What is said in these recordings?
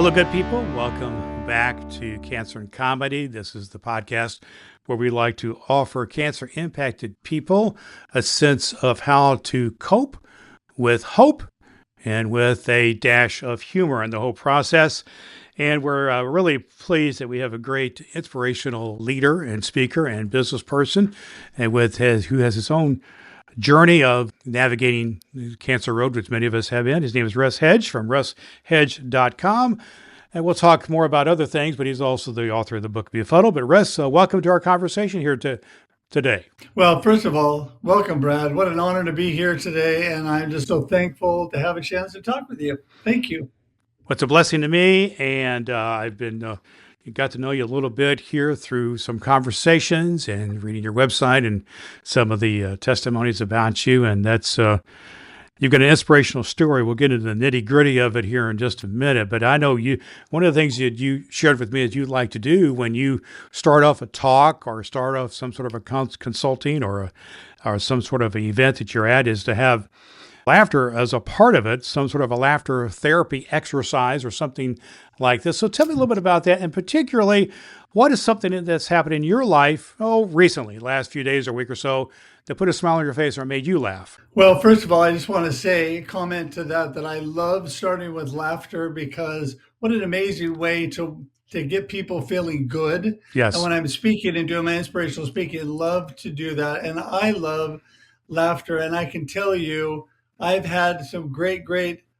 Hello, good people. Welcome back to Cancer and Comedy. This is the podcast where we like to offer cancer impacted people a sense of how to cope with hope and with a dash of humor in the whole process. And we're really pleased that we have a great inspirational leader and speaker and business person and who has his own journey of navigating the cancer road, which many of us have in. His name is Russ Hedge from russhedge.com. And we'll talk more about other things, but he's also the author of the book Befuddled. But Russ, welcome to our conversation here today. Well, first of all, welcome, Brad. What an honor to be here today. And I'm just so thankful to have a chance to talk with you. Thank you. Well, it's a blessing to me. And I've been got to know you a little bit here through some conversations and reading your website and some of the testimonies about you. And that's you've got an inspirational story. We'll get into the nitty gritty of it here in just a minute. But I know one of the things that you shared with me is you like to do when you start off a talk or start off some sort of a consulting or some sort of an event that you're at is to have laughter as a part of it, some sort of a laughter therapy exercise or something like this. So tell me a little bit about that. And particularly, what is something that's happened in your life, recently, last few days or week or so, that put a smile on your face or made you laugh? Well, first of all, I just want to comment to that I love starting with laughter because what an amazing way to get people feeling good. Yes. And when I'm speaking and doing my inspirational speaking, I love to do that. And I love laughter. And I can tell you, I've had some great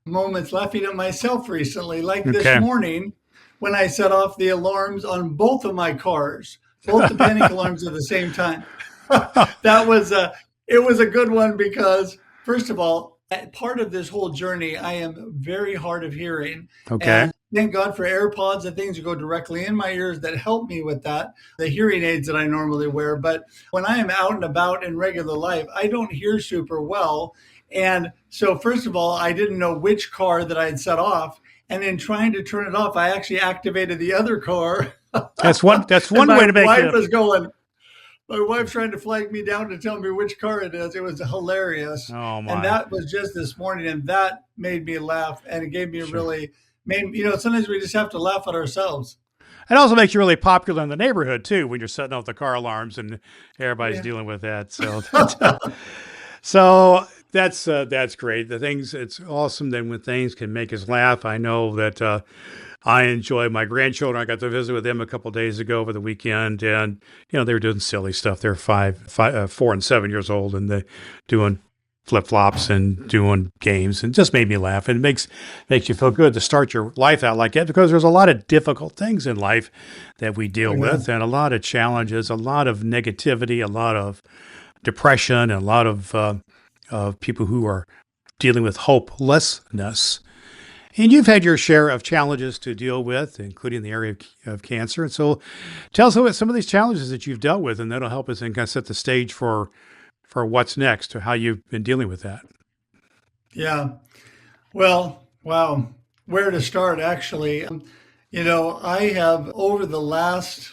moments laughing at myself recently, like this morning when I set off the alarms on both of my cars, both the panic alarms at the same time. It was a good one because, first of all, part of this whole journey, I am very hard of hearing. Okay. And thank God for AirPods and things that go directly in my ears that help me with that, the hearing aids that I normally wear. But when I am out and about in regular life, I don't hear super well. And so, first of all, I didn't know which car that I had set off. And in trying to turn it off, I actually activated the other car. That's one way to make it. My wife's trying to flag me down to tell me which car it is. It was hilarious. Oh, my. And that was just this morning. And that made me laugh. And it gave me sometimes we just have to laugh at ourselves. It also makes you really popular in the neighborhood, too, when you're setting off the car alarms and everybody's dealing with that. So that's great. It's awesome that when things can make us laugh. I know that I enjoy my grandchildren. I got to visit with them a couple of days ago over the weekend, and they were doing silly stuff. They're 4 and 7 years old, and they're doing flip-flops and doing games, and just made me laugh. And it makes you feel good to start your life out like that because there's a lot of difficult things in life that we deal with, and a lot of challenges, a lot of negativity, a lot of depression, and a lot of people who are dealing with hopelessness. And you've had your share of challenges to deal with, including the area of cancer. And so tell us about some of these challenges that you've dealt with, and that'll help us and kind of set the stage for what's next, or how you've been dealing with that. Yeah. Well, wow. Where to start, actually. I have, over the last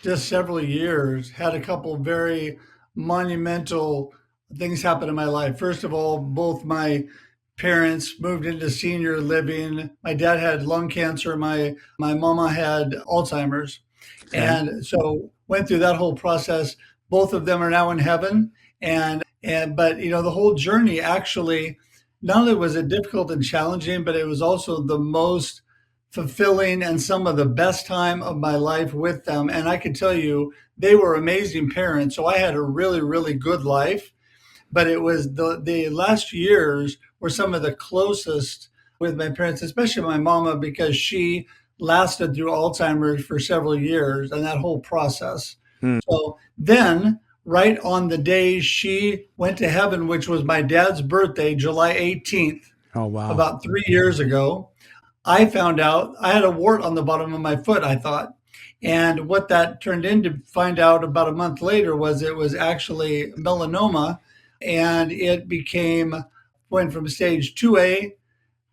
just several years, had a couple very monumental things happen in my life. First of all, both my parents moved into senior living. My dad had lung cancer. My mama had Alzheimer's. Okay. And so went through that whole process. Both of them are now in heaven. But the whole journey actually, not only was it difficult and challenging, but it was also the most fulfilling and some of the best time of my life with them. And I can tell you, they were amazing parents. So I had a really, really good life. But it was the last years were some of the closest with my parents, especially my mama, because she lasted through Alzheimer's for several years and that whole process. So then, right on the day she went to heaven, which was my dad's birthday, July 18th, about 3 years ago, I found out I had a wart on the bottom of my foot, I thought. And what that turned into, find out about a month later, was it was actually melanoma. And it went from stage 2A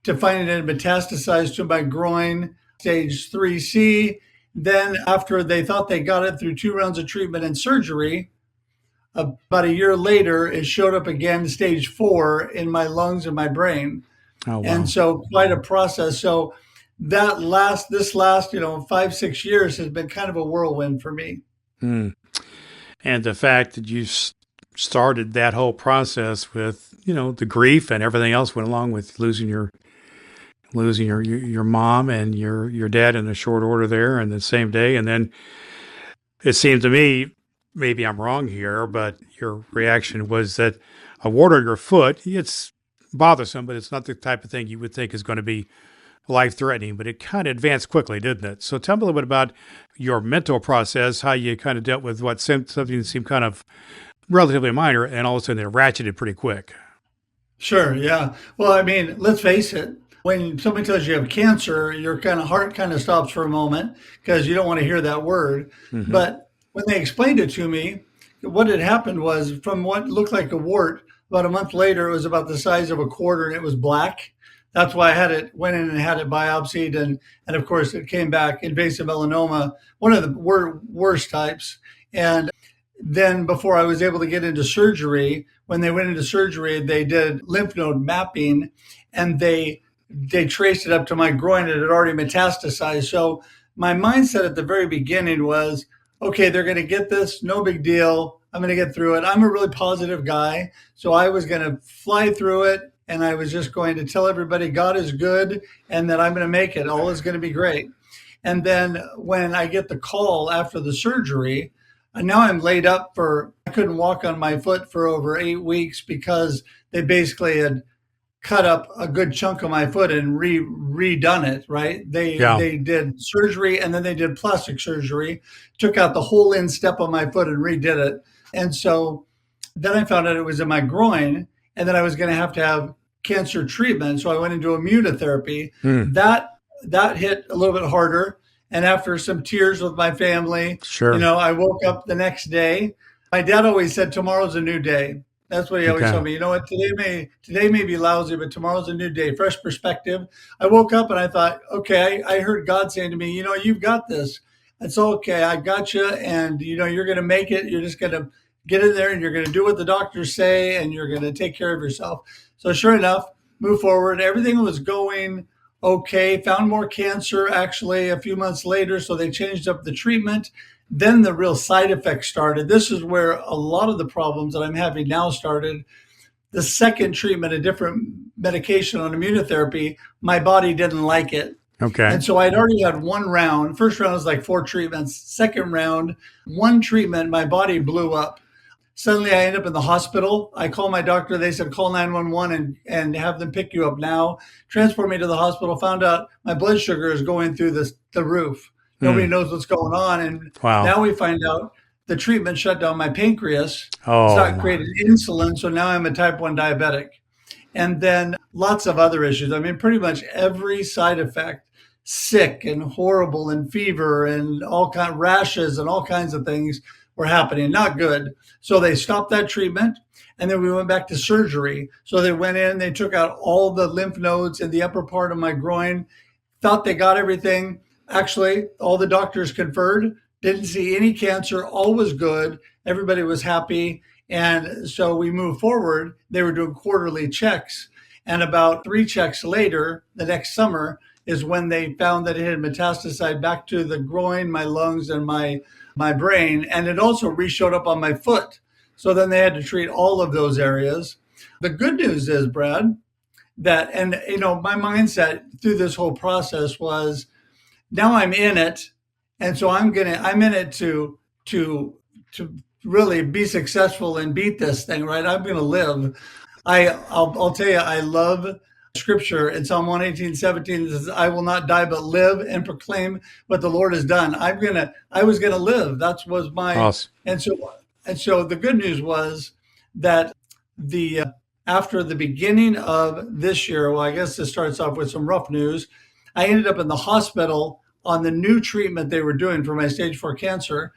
to finding it metastasized to my groin, stage 3C. Then after they thought they got it through 2 rounds of treatment and surgery, about a year later, it showed up again, stage 4, in my lungs and my brain. Oh, wow. And so quite a process. So this last, 5, 6 years has been kind of a whirlwind for me. Mm. And the fact that you started that whole process with, the grief and everything else went along with losing your mom and your dad in a short order there in the same day. And then it seemed to me, maybe I'm wrong here, but your reaction was that a wart on your foot, it's bothersome, but it's not the type of thing you would think is going to be life threatening, but it kind of advanced quickly, didn't it? So tell me a little bit about your mental process, how you kind of dealt with something that seemed kind of relatively minor, and all of a sudden it ratcheted pretty quick. Sure, yeah. Well, I mean, let's face it. When somebody tells you have cancer, your kind of heart kind of stops for a moment because you don't want to hear that word. Hmm. But when they explained it to me, what had happened was from what looked like a wart, about a month later, it was about the size of a quarter and it was black. That's why I went in and had it biopsied, and of course it came back invasive melanoma, one of the worst types. And then before I was able to get into surgery, when they went into surgery, they did lymph node mapping, and they traced it up to my groin. It had already metastasized. So my mindset at the very beginning was, okay, they're going to get this, no big deal. I'm going to get through it. I'm a really positive guy, so I was going to fly through it, and I was just going to tell everybody God is good and that I'm going to make it. All is going to be great. And then when I get the call after the surgery, and now I'm laid up I couldn't walk on my foot for over 8 weeks because they basically had cut up a good chunk of my foot and redone it, right? Yeah. They did surgery and then they did plastic surgery, took out the whole instep of my foot and redid it. And so then I found out it was in my groin and that I was going to have cancer treatment. So I went into immunotherapy. Hmm. That hit a little bit harder. And after some tears with my family, Sure. I woke up the next day. My dad always said, tomorrow's a new day. That's what he always Okay. told me. You know what? Today may be lousy, but tomorrow's a new day, fresh perspective. I woke up and I thought, okay, I heard God saying to me, you've got this. It's okay. I got you, and you're going to make it. You're just going to get in there, and you're going to do what the doctors say, and you're going to take care of yourself. So sure enough, move forward. Everything was going okay. Found more cancer actually a few months later, so they changed up the treatment. Then the real side effects started. This is where a lot of the problems that I'm having now started. The second treatment, a different medication on immunotherapy, my body didn't like it. Okay. And so I'd already had one round. First round was like 4 treatments. Second round, one treatment, my body blew up. Suddenly I end up in the hospital. I call my doctor. They said, call 911 and have them pick you up now. Transport me to the hospital. Found out my blood sugar is going through the roof. Nobody Hmm. knows what's going on. And Wow. now we find out the treatment shut down my pancreas. It's Oh not my. creating insulin. So now I'm a type 1 diabetic. And then lots of other issues. I mean, pretty much every side effect, sick and horrible and fever and all kind of rashes and all kinds of things were happening. Not good. So they stopped that treatment. And then we went back to surgery. So they went in, they took out all the lymph nodes in the upper part of my groin, thought they got everything. Actually, all the doctors conferred, didn't see any cancer, all was good. Everybody was happy. And so we moved forward. They were doing quarterly checks. And about 3 checks later, the next summer, is when they found that it had metastasized back to the groin, my lungs, and my brain. And it also re-showed up on my foot. So then they had to treat all of those areas. The good news is, Brad, that, and my mindset through this whole process was, now I'm in it, and so I'm in it to really be successful and beat this thing, right? I'm gonna live. I'll tell you, I love scripture in Psalm 118:17. It says, I will not die but live and proclaim what the Lord has done. I was gonna live. That was my, Awesome. and so the good news was that the after the beginning of this year, well, I guess this starts off with some rough news. I ended up in the hospital on the new treatment they were doing for my stage 4 cancer.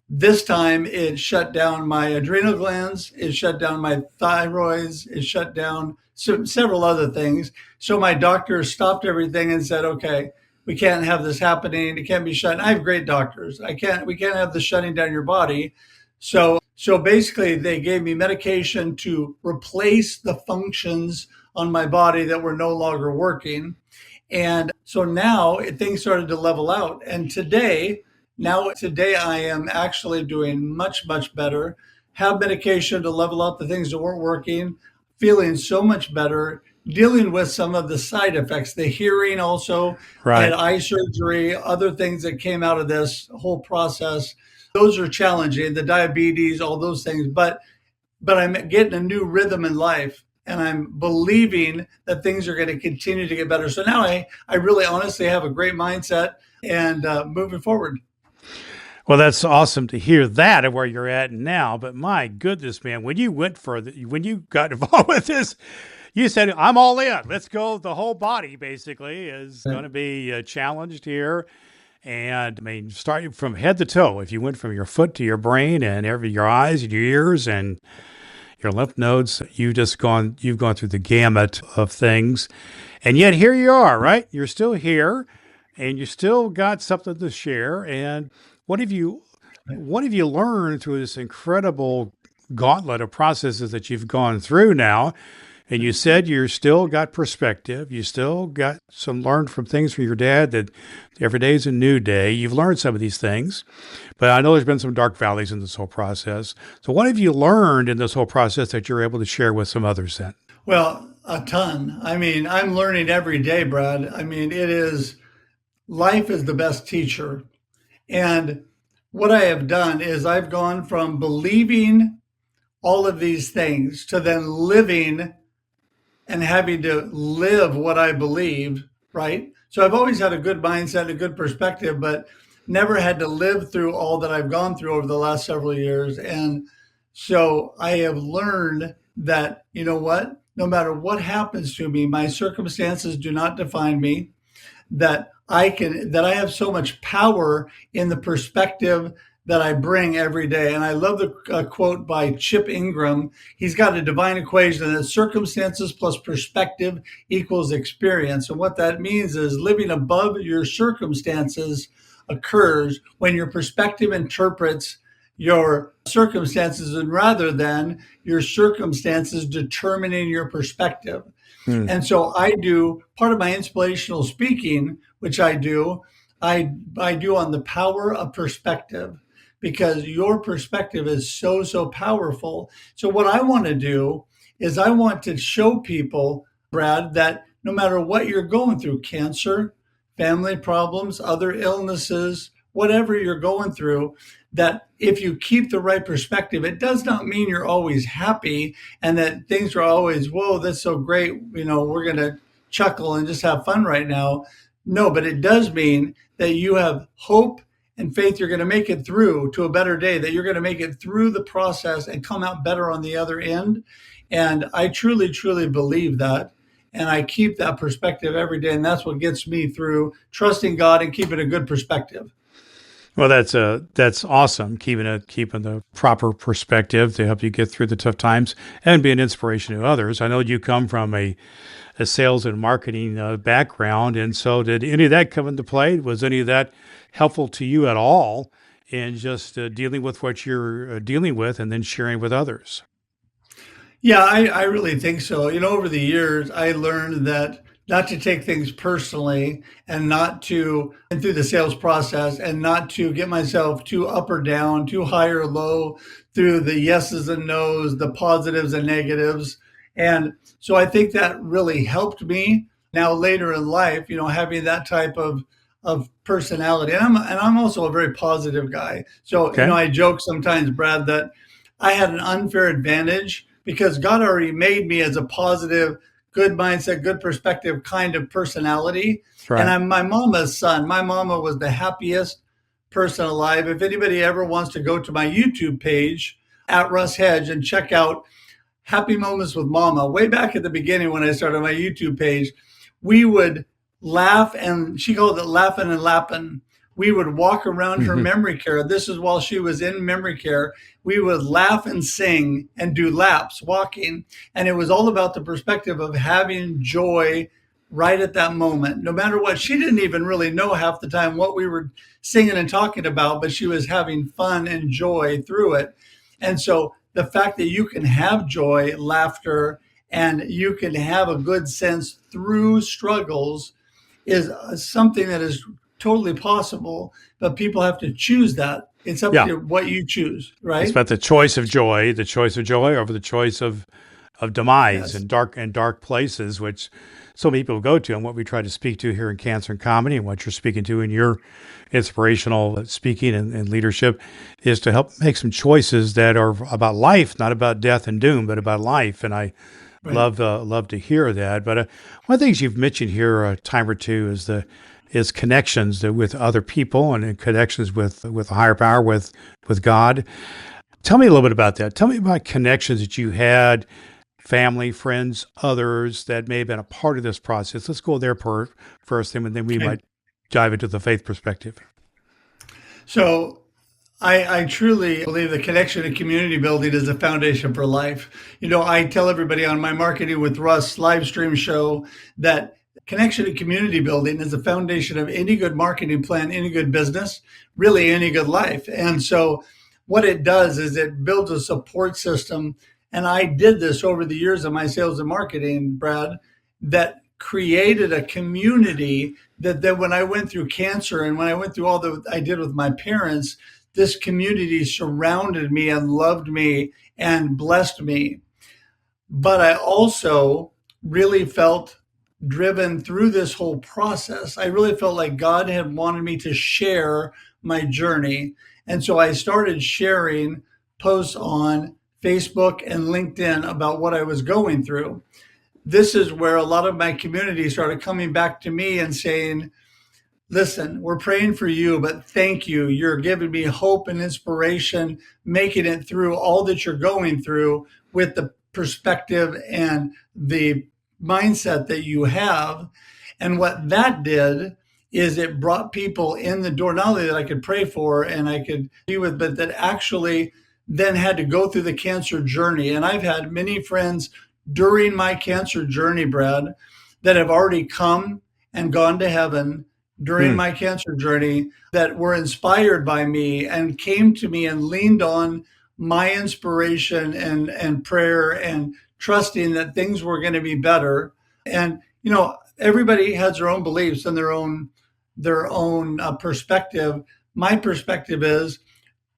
This time it shut down my adrenal glands, it shut down my thyroids, it shut down several other things. So my doctor stopped everything and said, okay, we can't have this happening. It can't be shut. I have great doctors. We can't have this shutting down your body. So basically they gave me medication to replace the functions on my body that were no longer working. And so now things started to level out. And today I am actually doing much, much better. Have medication to level out the things that weren't working, feeling so much better, dealing with some of the side effects, the hearing also. I had Right. eye surgery, other things that came out of this whole process. Those are challenging, the diabetes, all those things. But I'm getting a new rhythm in life and I'm believing that things are going to continue to get better. So now I really honestly have a great mindset and moving forward. Well, that's awesome to hear that of where you're at now. But my goodness, man, when you got involved with this, you said, I'm all in. Let's go. The whole body basically is going to be challenged here. And I mean, starting from head to toe, if you went from your foot to your brain and your eyes and your ears and your lymph nodes, you've gone through the gamut of things. And yet here you are, right? You're still here and you still got something to share. And what have you, what have you learned through this incredible gauntlet of processes that you've gone through now? And you said you're still got perspective. You still got some learned from things from your dad that every day is a new day. You've learned some of these things, but I know there's been some dark valleys in this whole process. So what have you learned in this whole process that you're able to share with some others then? Well, a ton. I mean, I'm learning every day, Brad. I mean, life is the best teacher. And what I have done is I've gone from believing all of these things to then living and having to live what I believe, right? So I've always had a good mindset, a good perspective, but never had to live through all that I've gone through over the last several years. And so I have learned that, you know what? No matter what happens to me, my circumstances do not define me, that I have so much power in the perspective that I bring every day. And I love the quote by Chip Ingram. He's got a divine equation that circumstances plus perspective equals experience. And what that means is living above your circumstances occurs when your perspective interprets your circumstances and rather than your circumstances determining your perspective. Hmm. And so I do part of my inspirational speaking, which I do on the power of perspective because your perspective is so, so powerful. So what I want to do is I want to show people, Brad, that no matter what you're going through, cancer, family problems, other illnesses, whatever you're going through, that if you keep the right perspective, it does not mean you're always happy and that things are always, whoa, that's so great. You know, we're going to chuckle and just have fun right now. No, but it does mean that you have hope and faith you're going to make it through to a better day, that you're going to make it through the process and come out better on the other end. And I truly, truly believe that. And I keep that perspective every day. And that's what gets me through trusting God and keeping a good perspective. Well, that's awesome. Keeping the proper perspective to help you get through the tough times and be an inspiration to others. I know you come from a sales and marketing background, and so did any of that come into play? Was any of that helpful to you at all in just dealing with what you're dealing with and then sharing with others? Yeah, I really think so. You know, over the years, I learned that not to take things personally and not to, and through the sales process, and not to get myself too up or down, too high or low through the yeses and nos, the positives and negatives. And so I think that really helped me now later in life, you know, having that type of personality. And I'm also a very positive guy. So, you know, Okay. I joke sometimes, Brad, that I had an unfair advantage because God already made me as a positive, good mindset, good perspective kind of personality. And Right. I'm my mama's son. My mama was the happiest person alive. If anybody ever wants to go to my YouTube page at Russ Hedge and check out Happy Moments with Mama, way back at the beginning when I started my YouTube page, we would laugh and she called it laughing and lapping. We would walk around her Hmm. memory care. This is while she was in memory care. We would laugh and sing and do laps walking. And it was all about the perspective of having joy right at that moment. No matter what, she didn't even really know half the time what we were singing and talking about, but she was having fun and joy through it. And so the fact that you can have joy, laughter, and you can have a good sense through struggles is something that is totally possible, but people have to choose that. It's up Yeah. to what you choose, It's right? about the choice of joy over the choice of demise Yes. and dark places, which so many people go to, and what we try to speak to here in Cancer and Comedy, and what you're speaking to in your inspirational speaking and leadership, is to help make some choices that are about life, not about death and doom, but about life. And I Right. love to hear that. But one of the things you've mentioned here a time or two is connections with other people and connections with a higher power, with God. Tell me a little bit about that. Tell me about connections that you had, family, friends, others that may have been a part of this process. Let's go there first, and then we Okay. might dive into the faith perspective. So I truly believe that connection and community building is the foundation for life. I tell everybody on my Marketing with Russ live stream show that connection and community building is the foundation of any good marketing plan, any good business, really any good life. And so, what it does is it builds a support system. And I did this over the years of my sales and marketing, Brad, that created a community that then when I went through cancer and when I went through all that I did with my parents, this community surrounded me and loved me and blessed me. But I also really felt driven through this whole process. I really felt like God had wanted me to share my journey. And so I started sharing posts on Facebook and LinkedIn about what I was going through. This is where a lot of my community started coming back to me and saying, listen, we're praying for you, but thank you. You're giving me hope and inspiration, making it through all that you're going through with the perspective and the mindset that you have. And what that did is it brought people in the door, not only that I could pray for and I could be with, but that actually then had to go through the cancer journey. And I've had many friends during my cancer journey, Brad, that have already come and gone to heaven during Hmm. my cancer journey that were inspired by me and came to me and leaned on my inspiration and prayer and trusting that things were going to be better. And everybody has their own beliefs and their own perspective. My perspective is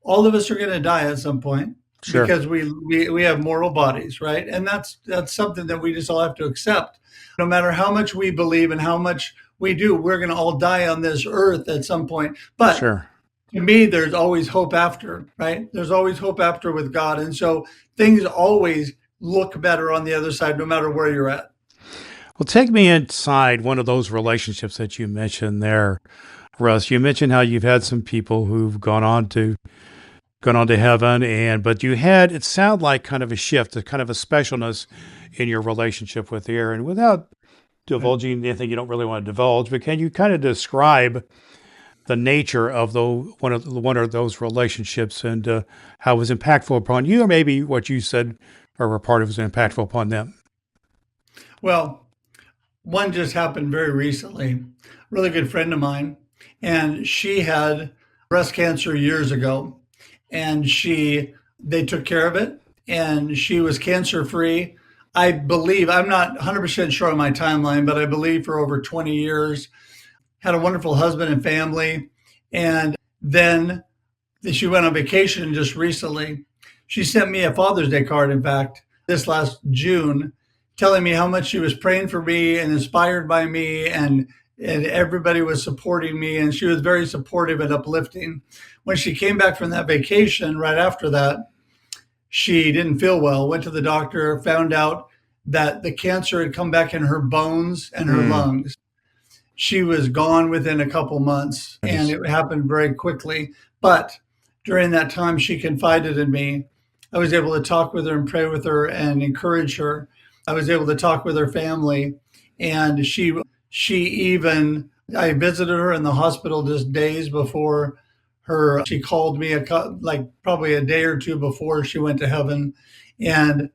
all of us are going to die at some point Sure, because we have mortal bodies, right? And that's something that we just all have to accept. No matter how much we believe and how much we do, we're going to all die on this earth at some point. But sure. to me, there's always hope after, right? There's always hope after with God. And so things always look better on the other side, no matter where you're at. Well, take me inside one of those relationships that you mentioned there, Russ. You mentioned how you've had some people who've gone on to heaven, and but you had it sound like kind of a shift, a kind of a specialness in your relationship with Aaron. Without Right. divulging anything you don't really want to divulge, but can you kind of describe the nature of the one of those relationships and how it was impactful upon you, or maybe what you said or were part of was impactful upon them? Well, one just happened very recently. A really good friend of mine, and she had breast cancer years ago, and they took care of it, and she was cancer free. I believe I'm not 100% sure on my timeline, but I believe for over 20 years. Had a wonderful husband and family, and then she went on vacation just recently. She sent me a Father's Day card, in fact, this last June, telling me how much she was praying for me and inspired by me, and everybody was supporting me, and she was very supportive and uplifting. When she came back from that vacation, right after that, she didn't feel well. Went to the doctor, found out that the cancer had come back in her bones and her Mm, lungs. She was gone within a couple months, and goodness. it happened very quickly. But during that time, she confided in me. I was able to talk with her and pray with her and encourage her. I was able to talk with her family, and she even I visited her in the hospital just days before her. She called me like probably a day or two before she went to heaven, and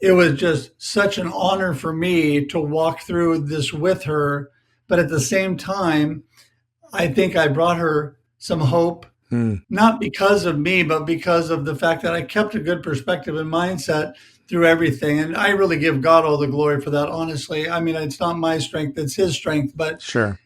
it was just such an honor for me to walk through this with her. But at the same time, I think I brought her some hope, Mm, not because of me, but because of the fact that I kept a good perspective and mindset through everything. And I really give God all the glory for that, honestly. I mean, it's not my strength, it's his strength, but Sure.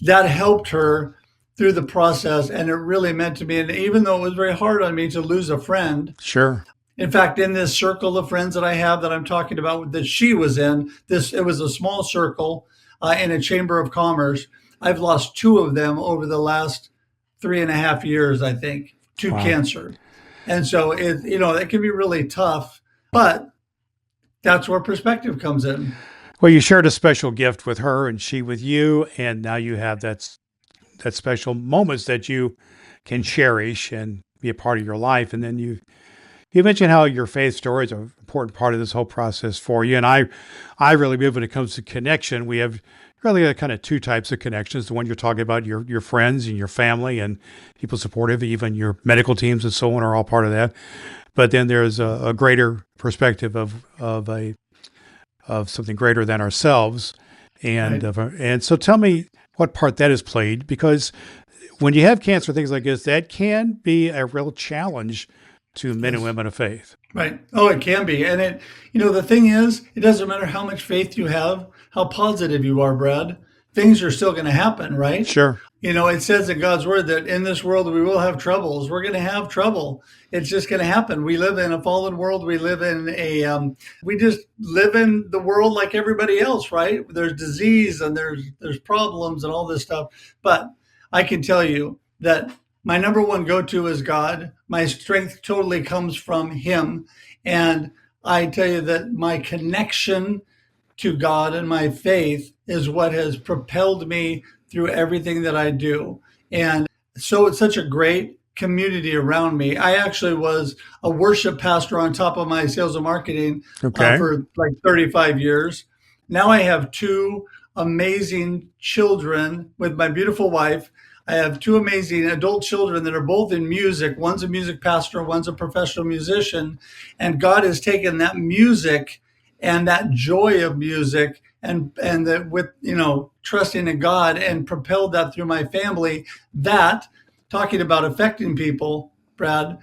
that helped her through the process. And it really meant to me. And even though it was very hard on me to lose a friend, Sure. in fact, in this circle of friends that I have that I'm talking about that she was in, this it was a small circle in a chamber of commerce. I've lost two of them over the last 3.5 years, I think, to Wow. cancer. And so it can be really tough, but that's where perspective comes in. Well, you shared a special gift with her and she with you, and now you have that special moments that you can cherish and be a part of your life. And then you mentioned how your faith story is an important part of this whole process for you. And I really believe when it comes to connection, we have really kind of two types of connections. The one you're talking about, your friends and your family and people supportive, even your medical teams and so on are all part of that. But then there's a greater perspective of something greater than ourselves. Right. And so tell me what part that has played, because when you have cancer, things like this, that can be a real challenge to men and Yes. women of faith. Right. Oh, it can be. And the thing is, it doesn't matter how much faith you have, how positive you are, Brad, things are still going to happen, right? Sure. It says in God's word that in this world we will have troubles. We're going to have trouble. It's just going to happen. We live in a fallen world. We live in we just live in the world like everybody else, right? There's disease and there's problems and all this stuff. But I can tell you that my number one go-to is God. My strength totally comes from him. And I tell you that my connection to God and my faith is what has propelled me through everything that I do. And so it's such a great community around me. I actually was a worship pastor on top of my sales and marketing Okay. for like 35 years. Now I have two amazing children with my beautiful wife. I have two amazing adult children that are both in music. One's a music pastor, one's a professional musician. And God has taken that music and that joy of music and that with trusting in God and propelled that through my family. That, talking about affecting people, Brad,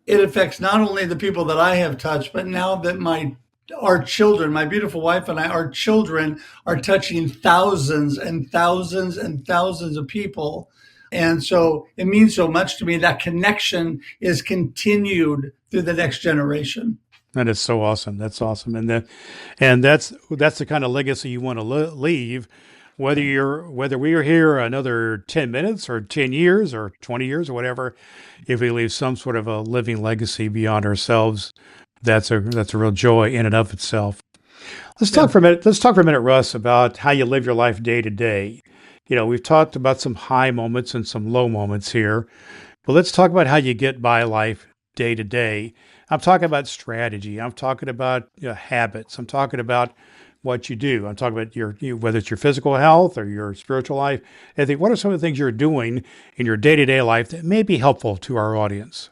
it affects not only the people that I have touched, but now that our children, my beautiful wife and I, our children are touching thousands and thousands and thousands of people. And so it means so much to me. That connection is continued through the next generation. That is so awesome. That's awesome. And that's the kind of legacy you want to leave, whether we are here another 10 minutes or 10 years or 20 years or whatever. If we leave some sort of a living legacy beyond ourselves, that's a real joy in and of itself. Let's talk Yeah. for a minute. Let's talk for a minute, Russ, about how you live your life day to day. We've talked about some high moments and some low moments here, but let's talk about how you get by life day to day. I'm talking about strategy. I'm talking about habits. I'm talking about what you do. I'm talking about whether it's your physical health or your spiritual life. I think, what are some of the things you're doing in your day to day life that may be helpful to our audience?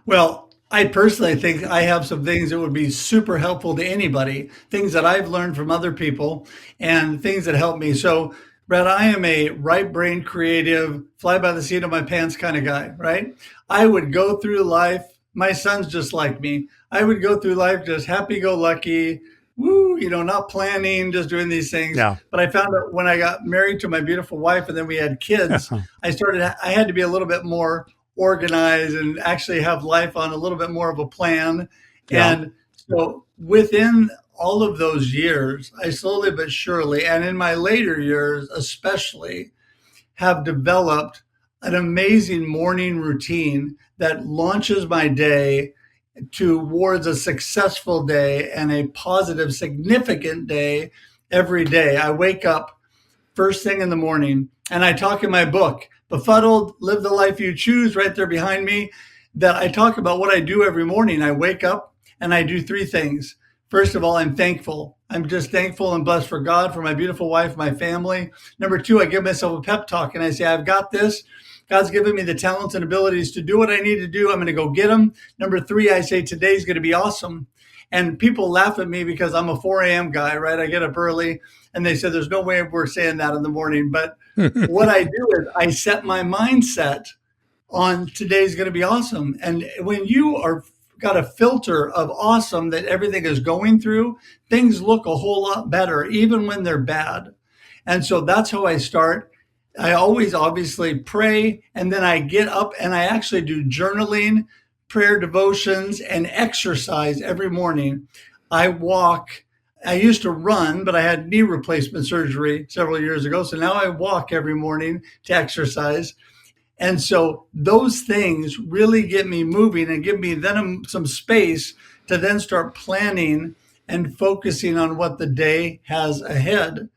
Well, I personally think I have some things that would be super helpful to anybody, things that I've learned from other people and things that help me. So, Brad, I am a right brain creative, fly by the seat of my pants kind of guy, right? I would go through life. My son's just like me. I would go through life just happy go lucky, woo, not planning, just doing these things. Yeah. But I found out when I got married to my beautiful wife and then we had kids, I had to be a little bit more organize and actually have life on a little bit more of a plan. Yeah. And so within all of those years, I slowly but surely, and in my later years especially, have developed an amazing morning routine that launches my day towards a successful day and a positive, significant day every day. I wake up first thing in the morning. And I talk in my book, Befuddled, Live the Life You Choose, right there behind me, that I talk about what I do every morning. I wake up and I do three things. First of all, I'm thankful. I'm just thankful and blessed for God, for my beautiful wife, my family. Number two, I give myself a pep talk and I say, I've got this. God's given me the talents and abilities to do what I need to do. I'm going to go get them. Number three, I say, today's going to be awesome. And people laugh at me because I'm a 4 a.m. guy, right? I get up early and they said, there's no way we're saying that in the morning. But what I do is I set my mindset on today's going to be awesome. And when you are got a filter of awesome that everything is going through, things look a whole lot better, even when they're bad. And so that's how I start. I always obviously pray, and then I get up and I actually do journaling, prayer devotions, and exercise every morning. I walk. I used to run, but I had knee replacement surgery several years ago. So now I walk every morning to exercise. And so those things really get me moving and give me then some space to then start planning and focusing on what the day has ahead.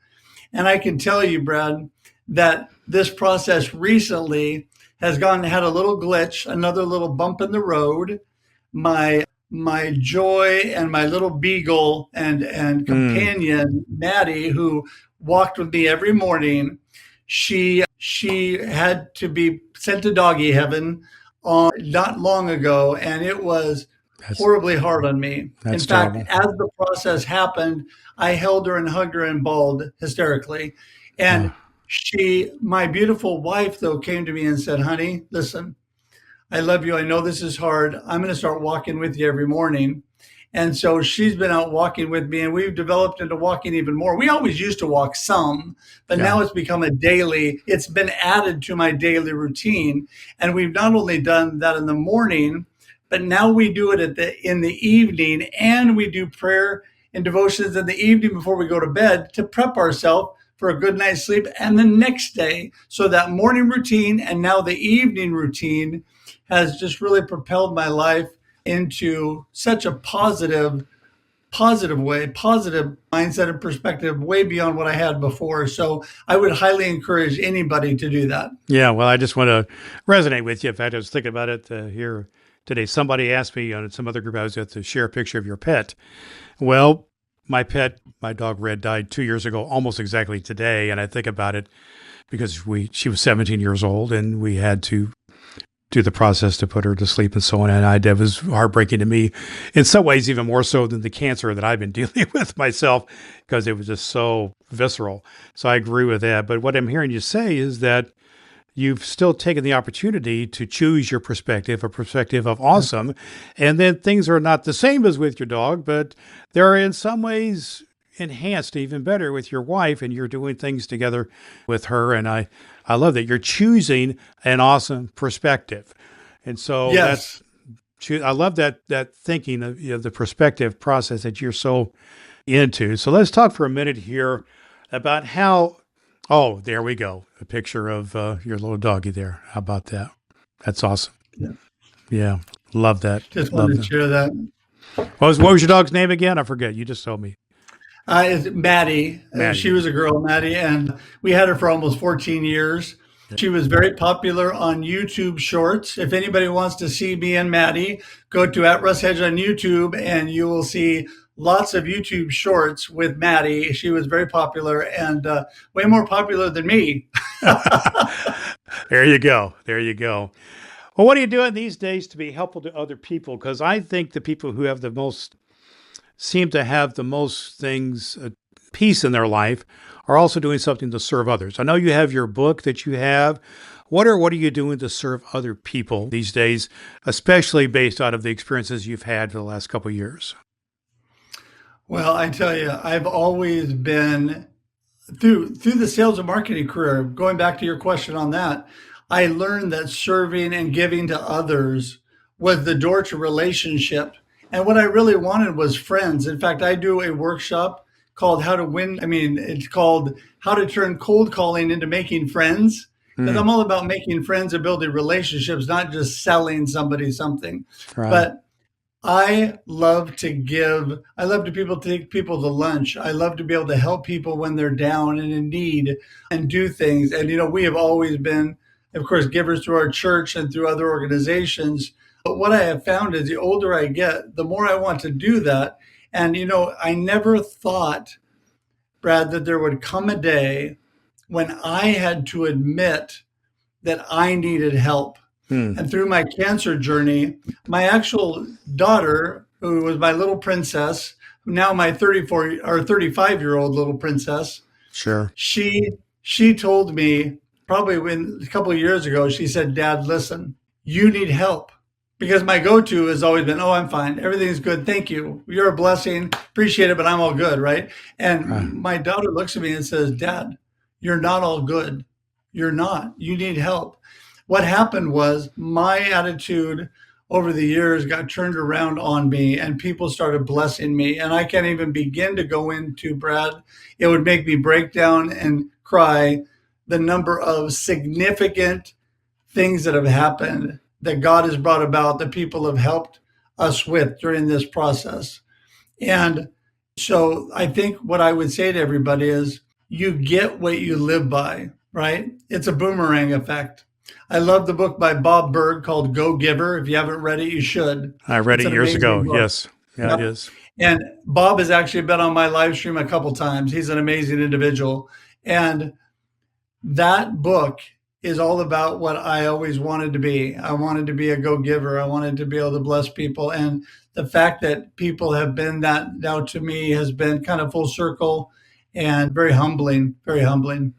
And I can tell you, Brad, that this process recently has had a little glitch, another little bump in the road. My joy and my little beagle and Mm, companion Maddie, who walked with me every morning, she had to be sent to doggy heaven not long ago, and it was that's horribly hard on me. In that's fact, terrible. as the process happened, I held her and hugged her and bawled hysterically. Uh, And my beautiful wife, though, came to me and said, "Honey, listen, I love you. I know this is hard. I'm going to start walking with you every morning." And so she's been out walking with me, and we've developed into walking even more. We always used to walk some, but yeah. now it's become it's been added to my daily routine. And we've not only done that in the morning, but now we do it in the evening, and we do prayer and devotions in the evening before we go to bed to prep ourselves for a good night's sleep and the next day. So that morning routine and now the evening routine has just really propelled my life into such a positive way, positive mindset and perspective, way beyond what I had before. So I would highly encourage anybody to do that. Yeah, well, I just want to resonate with you. In fact, I was thinking about it here today. Somebody asked me on some other group I was at to share a picture of your pet. Well, my pet, my dog Red, died 2 years ago, almost exactly today. And I think about it because she was 17 years old and we had to do the process to put her to sleep and so on. And that was heartbreaking to me in some ways, even more so than the cancer that I've been dealing with myself, because it was just so visceral. So I agree with that. But what I'm hearing you say is that you've still taken the opportunity to choose your perspective, a perspective of awesome. And then things are not the same as with your dog, but they're in some ways enhanced even better with your wife, and you're doing things together with her. And I love that you're choosing an awesome perspective. And so Yes. I love that thinking of, the perspective process that you're so into. So let's talk for a minute here about how. Oh, there we go. A picture of your little doggy there. How about that? That's awesome. Yeah. Yeah, love that. Just Love wanted to that. share that. What was your dog's name again? I forget. You just told me. It's Maddie. She Maddie. was a girl, Maddie, and we had her for almost 14 years. She was very popular on YouTube Shorts. If anybody wants to see me and Maddie, go to @Russ Hedge on YouTube, and you will see lots of YouTube Shorts with Maddie. She was very popular and way more popular than me. There you go. There you go. Well, what are you doing these days to be helpful to other people? Because I think the people who have the most seem to have the most things, peace in their life, are also doing something to serve others. I know you have your book that you have. What are you doing to serve other people these days, especially based out of the experiences you've had for the last couple of years? Well, I tell you, I've always been through the sales and marketing career, going back to your question on that, I learned that serving and giving to others was the door to relationship. And what I really wanted was friends. In fact, I do a workshop called How to Win. I mean, it's called How to Turn Cold Calling into Making Friends. Because Hmm. I'm all about making friends and building relationships, not just selling somebody something. Right. But I love to give. I love to take people to lunch. I love to be able to help people when they're down and in need and do things. And, we have always been, of course, givers through our church and through other organizations. But what I have found is the older I get, the more I want to do that. And, I never thought, Brad, that there would come a day when I had to admit that I needed help. Hmm. And through my cancer journey, my actual daughter, who was my little princess, now my 34 or 35-year-old little princess, Sure. she told me probably a couple of years ago, she said, "Dad, listen, you need help. because my go-to has always been, "Oh, I'm fine. Everything's good. Thank you. You're a blessing. Appreciate it, but I'm all good." Right. And Right. my daughter looks at me and says, "Dad, you're not all good. You're not. You need help." What happened was my attitude over the years got turned around on me and people started blessing me. And I can't even begin to go into, Brad. It would make me break down and cry the number of significant things that have happened that God has brought about, that people have helped us with during this process. And so I think what I would say to everybody is you get what you live by, right? It's a boomerang effect. I love the book by Bob Berg called Go Giver. If you haven't read it, you should. I read It's it an years amazing ago. book. Yes. Yeah, it Yep. is. And Bob has actually been on my live stream a couple times. He's an amazing individual. And that book is all about what I always wanted to be. I wanted to be a go giver. I wanted to be able to bless people. And the fact that people have been that now to me has been kind of full circle and very humbling, very humbling.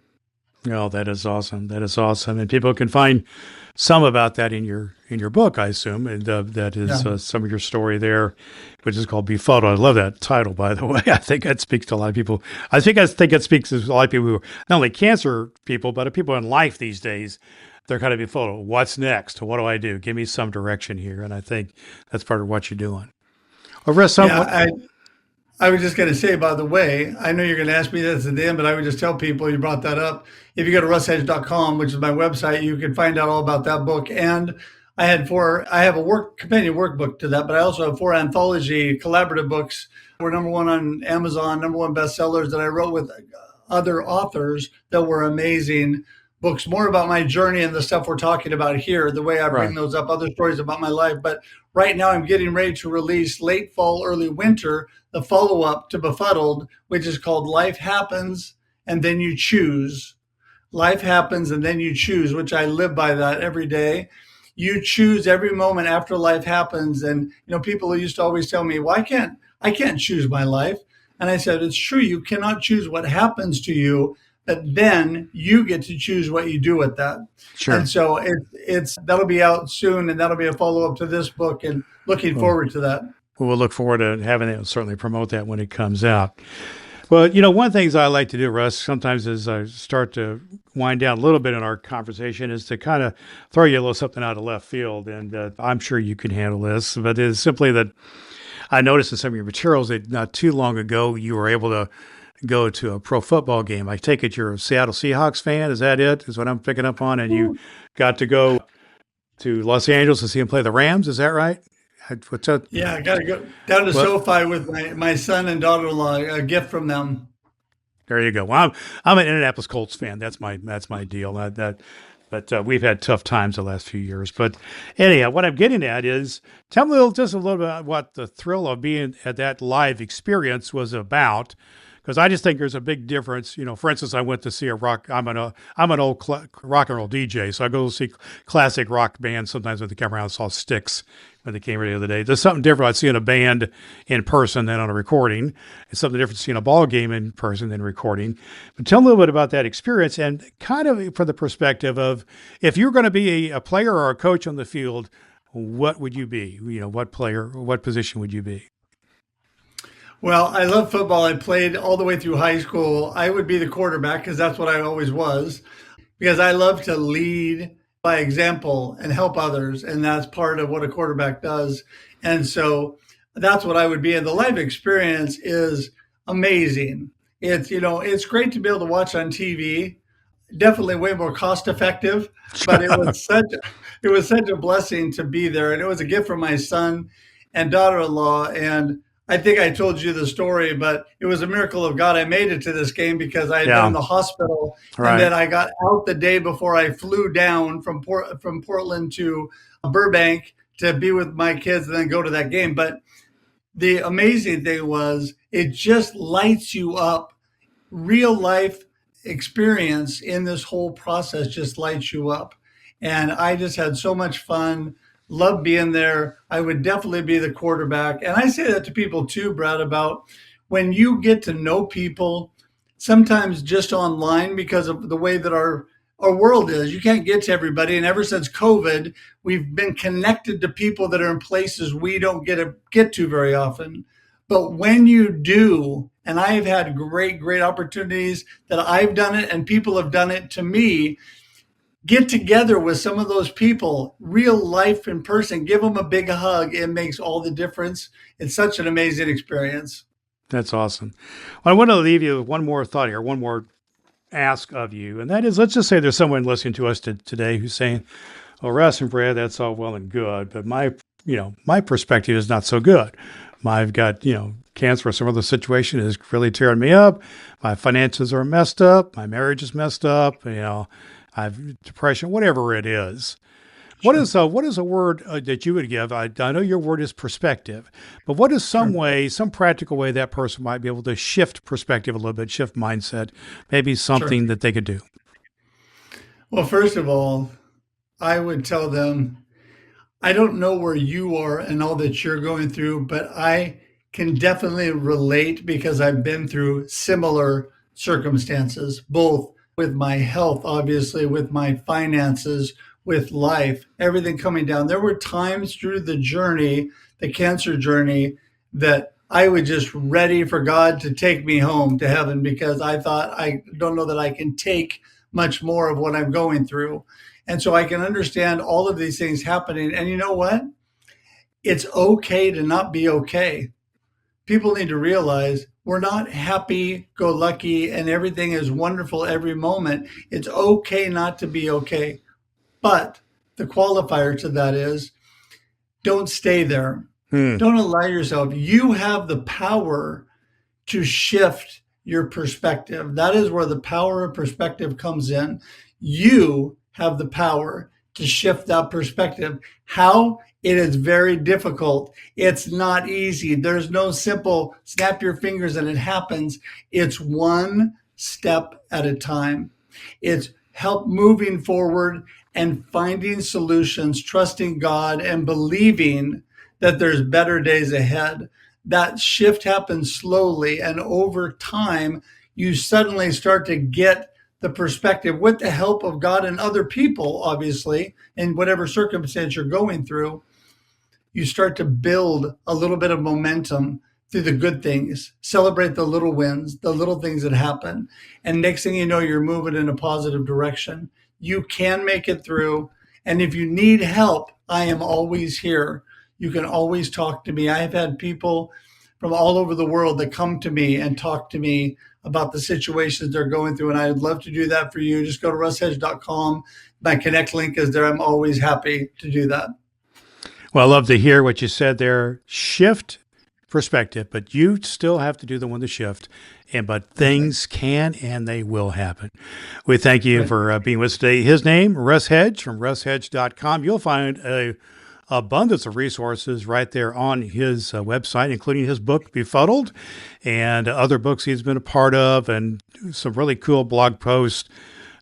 Oh, that is awesome. That is awesome. And people can find some about that in your book, I assume. And that Yeah. is some of your story there, which is called Befuddled. I love that title, by the way. I think that speaks to a lot of people. I think it speaks to a lot of people who are not only cancer people, but people in life these days. They're kind of befuddled. What's next? What do I do? Give me some direction here. And I think that's part of what you're doing. Well, Russ, Yeah. what? I was just going to say, by the way, I know you're going to ask me this at the end, but I would just tell people you brought that up. If you go to russhedge.com, which is my website, you can find out all about that book. And I have a companion workbook to that, but I also have 4 anthology collaborative books. We're number one on Amazon, number one bestsellers that I wrote with other authors that were amazing books, more about my journey and the stuff we're talking about here, the way I bring Right. those up, other stories about my life. But right now I'm getting ready to release late fall, early winter, the follow up to Befuddled, which is called Life Happens and Then You Choose. Life happens and then you choose, which I live by that every day. You choose every moment after life happens. And people used to always tell me, "Well, I can't choose my life." And I said, "It's true, you cannot choose what happens to you, but then you get to choose what you do with that." And Sure. so it's that'll be out soon, and that'll be a follow up to this book, and looking Well, forward to that. we'll look forward to having it. Certainly promote that when it comes out. Well, one of the things I like to do, Russ, sometimes as I start to wind down a little bit in our conversation, is to kind of throw you a little something out of left field. And I'm sure you can handle this, but it's simply that I noticed in some of your materials that not too long ago you were able to go to a pro football game. I take it you're a Seattle Seahawks fan. Is that it? Is what I'm picking up on? And you got to go to Los Angeles to see them play the Rams. Is that right? What's that? Yeah, I got to go down to What? SoFi with my son and daughter-in-law. A gift from them. There you go. Well, I'm an Indianapolis Colts fan. That's my deal. But we've had tough times the last few years. But anyhow, what I'm getting at is tell me just a little bit about what the thrill of being at that live experience was about. Because I just think there's a big difference. For instance, I went to see a rock. I'm an old rock and roll DJ, so I go to see classic rock bands sometimes when they come around. I saw Styx when they came here the other day. There's something different about seeing a band in person than on a recording. It's something different seeing a ball game in person than recording. But tell me a little bit about that experience and kind of from the perspective of if you're going to be a player or a coach on the field, what would you be? What player or what position would you be? Well, I love football. I played all the way through high school. I would be the quarterback because that's what I always was, because I love to lead by example and help others. And that's part of what a quarterback does. And so that's what I would be. And the life experience is amazing. It's great to be able to watch on TV. Definitely way more cost effective, but it was such a blessing to be there. And it was a gift from my son and daughter-in-law. And I think I told you the story, but it was a miracle of God I made it to this game because I had been in Yeah. the hospital, and Right. then I got out the day before I flew down from Portland to Burbank to be with my kids and then go to that game. But the amazing thing was it just lights you up. Real life experience in this whole process just lights you up. And I just had so much fun, loved being there. I would definitely be the quarterback. And I say that to people too, Brad, about when you get to know people, sometimes just online because of the way that our our world is. You can't get to everybody. And ever since COVID, we've been connected to people that are in places we don't get to very often. But when you do, and I've had great, great opportunities that I've done it and people have done it to me, get together with some of those people, real life in person, give them a big hug. It makes all the difference. It's such an amazing experience. That's awesome. Well, I want to leave you with one more thought here, one more ask of you. And that is, let's just say there's someone listening to us today who's saying, well, Russ and Brad, that's all well and good, but my perspective is not so good. I've got, cancer or some other situation is really tearing me up. My finances are messed up. My marriage is messed up. I've depression, whatever it is. What Sure. is a word that you would give? I know your word is perspective, but what is some Sure. way, some practical way that person might be able to shift perspective a little bit, shift mindset, maybe Sure. something that they could do? Well, first of all, I would tell them, I don't know where you are and all that you're going through, but I can definitely relate because I've been through similar circumstances, both with my health, obviously, with my finances, with life, everything coming down. There were times through the journey, the cancer journey, that I was just ready for God to take me home to heaven because I thought, I don't know that I can take much more of what I'm going through. And so I can understand all of these things happening. And you know what? It's okay to not be okay. People need to realize we're not happy go lucky and everything is wonderful every moment. It's okay not to be okay. But the qualifier to that is don't stay there. Hmm. Don't allow yourself. You have the power to shift your perspective. That is where the power of perspective comes in. You have the power to shift that perspective. How? It is very difficult. It's not easy. There's no simple snap your fingers and it happens. It's one step at a time. It's help moving forward and finding solutions, trusting God and believing that there's better days ahead. That shift happens slowly, and over time, you suddenly start to get the perspective with the help of God and other people, obviously, in whatever circumstance you're going through. You start to build a little bit of momentum through the good things, celebrate the little wins, the little things that happen. And next thing you know, you're moving in a positive direction. You can make it through. And if you need help, I am always here. You can always talk to me. I have had people from all over the world that come to me and talk to me about the situations they're going through. And I'd love to do that for you. Just go to russhedge.com. My connect link is there. I'm always happy to do that. Well, I love to hear what you said there. Shift perspective, but you still have to do the one to shift. But That's right. things can and they will happen. We thank you Right. for being with us today. His name, Russ Hedge from russhedge.com. You'll find a abundance of resources right there on his website, including his book, Befuddled, and other books he's been a part of, and some really cool blog posts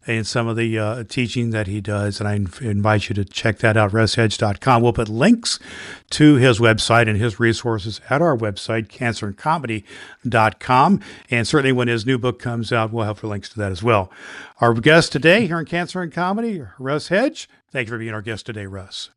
and some of the teaching that he does. And I invite you to check that out, russhedge.com. We'll put links to his website and his resources at our website, cancerandcomedy.com. And certainly when his new book comes out, we'll have links to that as well. Our guest today here in Cancer and Comedy, Russ Hedge. Thank you for being our guest today, Russ.